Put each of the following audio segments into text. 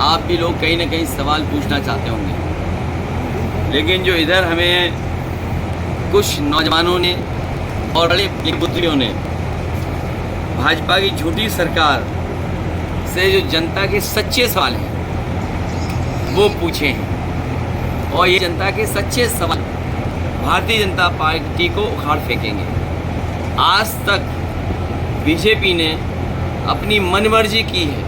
आप भी लोग कहीं ना कहीं सवाल पूछना चाहते होंगे, लेकिन जो इधर हमें कुछ नौजवानों ने और बड़े बुद्धियों ने भाजपा की झूठी सरकार से जो जनता के सच्चे सवाल हैं वो पूछे हैं, और ये जनता के सच्चे सवाल भारतीय जनता पार्टी को उखाड़ फेंकेंगे। आज तक बीजेपी ने अपनी मनमर्जी की है,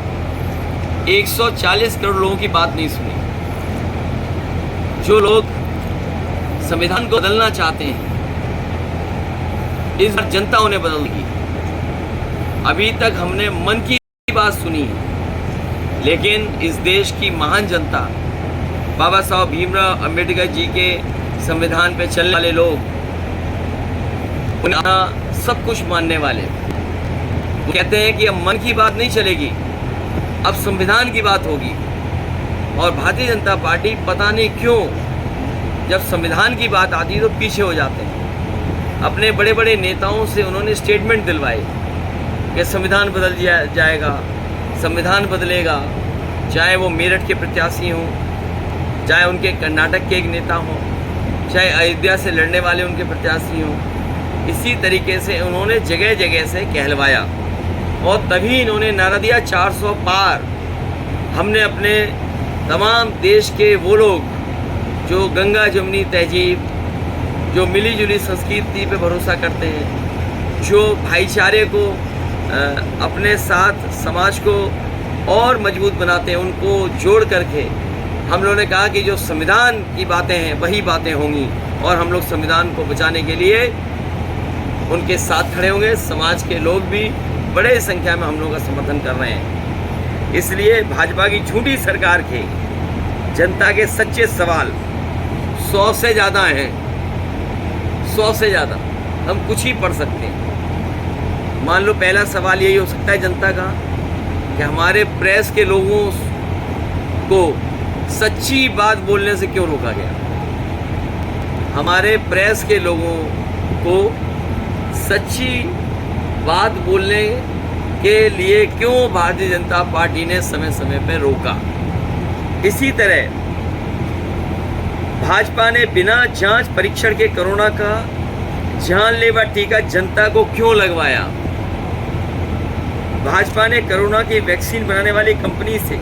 140 करोड़ लोगों की बात नहीं सुनी। जो लोग संविधान को बदलना चाहते हैं, इस बार जनता उन्हें बदलेगी। अभी तक हमने मन की बात सुनी है, लेकिन इस देश की महान जनता, बाबा साहब भीमराव अंबेडकर जी के संविधान पे चलने वाले लोग, उन्हें सब कुछ मानने वाले, वो कहते हैं कि अब मन की बात नहीं चलेगी, अब संविधान की बात होगी। और भारतीय जनता पार्टी पता नहीं क्यों जब संविधान की बात आती है तो पीछे हो जाते हैं। अपने बड़े बड़े नेताओं से उन्होंने स्टेटमेंट दिलवाए कि संविधान बदल जाएगा, संविधान बदलेगा, चाहे वो मेरठ के प्रत्याशी हों, चाहे उनके कर्नाटक के एक नेता हों, चाहे अयोध्या से लड़ने वाले उनके प्रत्याशी हों। इसी तरीके से उन्होंने जगह जगह से कहलवाया, और तभी इन्होंने नारा दिया 400 पार। हमने अपने तमाम देश के वो लोग जो गंगा जमुनी तहजीब, जो मिली जुली संस्कृति पे भरोसा करते हैं, जो भाईचारे को अपने साथ समाज को और मजबूत बनाते हैं, उनको जोड़ करके हम लोगों ने कहा कि जो संविधान की बातें हैं वही बातें होंगी, और हम लोग संविधान को बचाने के लिए उनके साथ खड़े होंगे। समाज के लोग भी बड़े संख्या में हम लोगों का समर्थन कर रहे हैं। इसलिए भाजपा की झूठी सरकार के जनता के सच्चे सवाल 100 से ज़्यादा हैं, 100 से ज़्यादा। हम कुछ ही पढ़ सकते हैं। मान लो पहला सवाल यही हो सकता है जनता का कि हमारे प्रेस के लोगों को सच्ची बात बोलने से क्यों रोका गया, हमारे प्रेस के लोगों को सच्ची बात बोलने के लिए क्यों भारतीय जनता पार्टी ने समय समय पर रोका। इसी तरह भाजपा ने बिना जांच परीक्षण के कोरोना का जानलेवा टीका जनता को क्यों लगवाया। भाजपा ने कोरोना की वैक्सीन बनाने वाली कंपनी से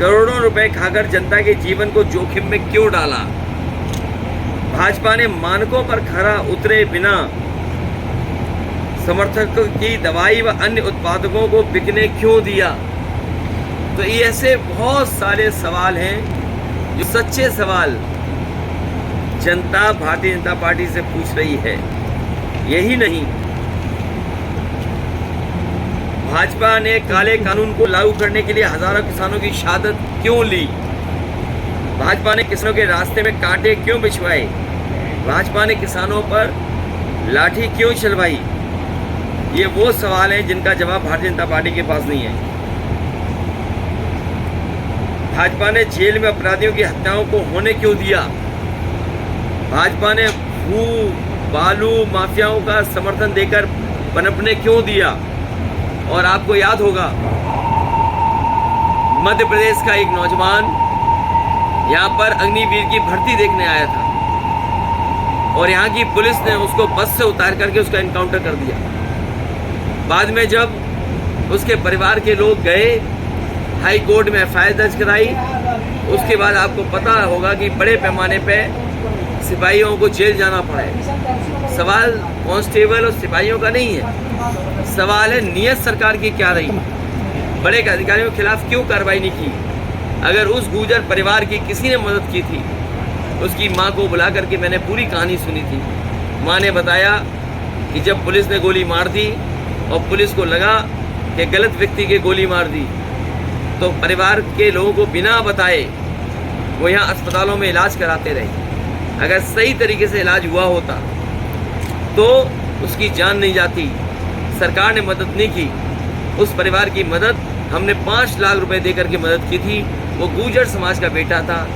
करोड़ों रुपए खाकर जनता के जीवन को जोखिम में क्यों डाला। भाजपा ने मानकों पर खरा उतरे बिना समर्थकों की दवाई व अन्य उत्पादकों को बिकने क्यों दिया। तो ये ऐसे बहुत सारे सवाल हैं जो सच्चे सवाल जनता भारतीय जनता पार्टी से पूछ रही है। यही नहीं, भाजपा ने काले कानून को लागू करने के लिए हजारों किसानों की शहादत क्यों ली। भाजपा ने किसानों के रास्ते में कांटे क्यों बिछवाए। भाजपा ने किसानों पर लाठी क्यों चलवाई। ये वो सवाल हैं जिनका जवाब भारतीय जनता पार्टी के पास नहीं है। भाजपा ने जेल में अपराधियों की हत्याओं को होने क्यों दिया। भाजपा ने भू बालू माफियाओं का समर्थन देकर पनपने क्यों दिया। और आपको याद होगा, मध्य प्रदेश का एक नौजवान यहाँ पर अग्निवीर की भर्ती देखने आया था, और यहाँ की पुलिस ने उसको बस से उतार करके उसका एनकाउंटर कर दिया। बाद में जब उसके परिवार के लोग गए, हाई कोर्ट में एफआईआर दर्ज कराई, उसके बाद आपको पता होगा कि बड़े पैमाने पे सिपाहियों को जेल जाना पड़ा है। सवाल कांस्टेबल और सिपाहियों का नहीं है, सवाल है नियत सरकार की क्या रही, बड़े अधिकारियों के खिलाफ क्यों कार्रवाई नहीं की। अगर उस गुर्जर परिवार की किसी ने मदद की थी, उसकी माँ को बुला करके मैंने पूरी कहानी सुनी थी। माँ ने बताया कि जब पुलिस ने गोली मार दी और पुलिस को लगा कि गलत व्यक्ति के गोली मार दी, तो परिवार के लोगों को बिना बताए वो यहाँ अस्पतालों में इलाज कराते रहे। अगर सही तरीके से इलाज हुआ होता तो उसकी जान नहीं जाती। सरकार ने मदद नहीं की। उस परिवार की मदद हमने 5 लाख रुपए देकर के मदद की थी। वो गुर्जर समाज का बेटा था,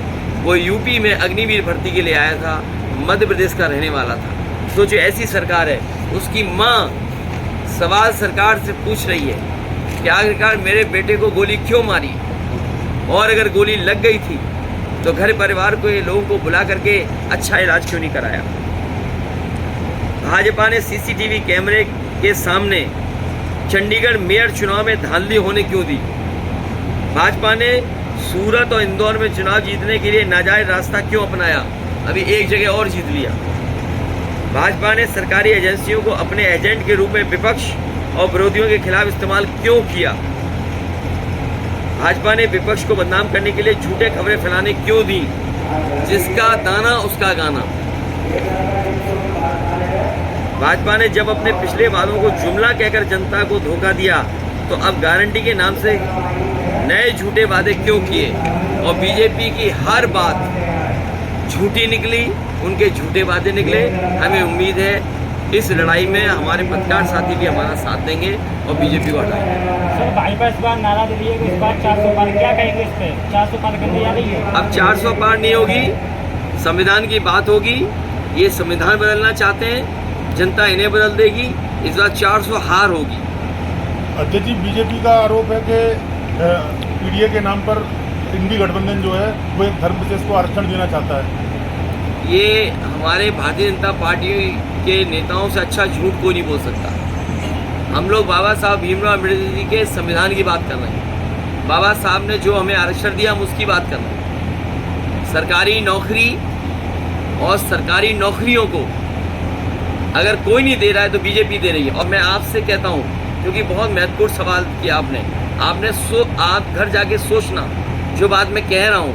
वो यूपी में अग्निवीर भर्ती के लिए आया था, मध्य प्रदेश का रहने वाला था। तो जो ऐसी सरकार है, उसकी माँ सवाल सरकार से पूछ रही है कि आखिरकार मेरे बेटे को गोली क्यों मारी। और अगर गोली लग गई थी तो घर परिवार को ये लोगों को बुला करके अच्छा इलाज क्यों नहीं कराया? भाजपा ने सीसीटीवी कैमरे के सामने चंडीगढ़ मेयर चुनाव में धांधली होने क्यों दी? भाजपा ने सूरत और इंदौर में चुनाव जीतने के लिए नाजायज रास्ता क्यों अपनाया? अभी एक जगह और जीत लिया। भाजपा ने सरकारी एजेंसियों को अपने एजेंट के रूप में विपक्ष और विरोधियों के खिलाफ इस्तेमाल क्यों किया? भाजपा ने विपक्ष को बदनाम करने के लिए झूठे खबरें फैलाने क्यों दी? जिसका दाना उसका गाना। भाजपा ने जब अपने पिछले वादों को जुमला कहकर जनता को धोखा दिया तो अब गारंटी के नाम से नए झूठे वादे क्यों किए? और बीजेपी की हर बात झूठी निकली, उनके झूठे वादे निकले। हमें उम्मीद है इस लड़ाई में हमारे पत्रकार साथी भी हमारा साथ देंगे और बीजेपी को हटाएंगे। सर भाजपा इस बार नारा दे रही है कि इस बार 400 पार, क्या कहेंगे इस पे? 400 पार करने जा रही है? अब 400 पार नहीं होगी, संविधान की बात होगी। ये संविधान बदलना चाहते हैं, जनता इन्हें बदल देगी। इस बार 400 हार होगी। अध्यक्ष जी, बीजेपी का आरोप है कि पीडीए के नाम पर इंडी गठबंधन जो है वो एक धर्म विशेष को आरक्षण देना चाहता है। ये हमारे भारतीय जनता पार्टी के नेताओं से अच्छा झूठ कोई नहीं बोल सकता। हम लोग बाबा साहब भीमराव अम्बेडकर जी के संविधान की बात कर रहे हैं। बाबा साहब ने जो हमें आरक्षण दिया हम उसकी बात कर रहे हैं। सरकारी नौकरी और सरकारी नौकरियों को अगर कोई नहीं दे रहा है तो बीजेपी दे रही है। और मैं आपसे कहता हूँ, क्योंकि बहुत महत्वपूर्ण सवाल किया आपने, आप घर जाके सोचना जो बात मैं कह रहा हूँ।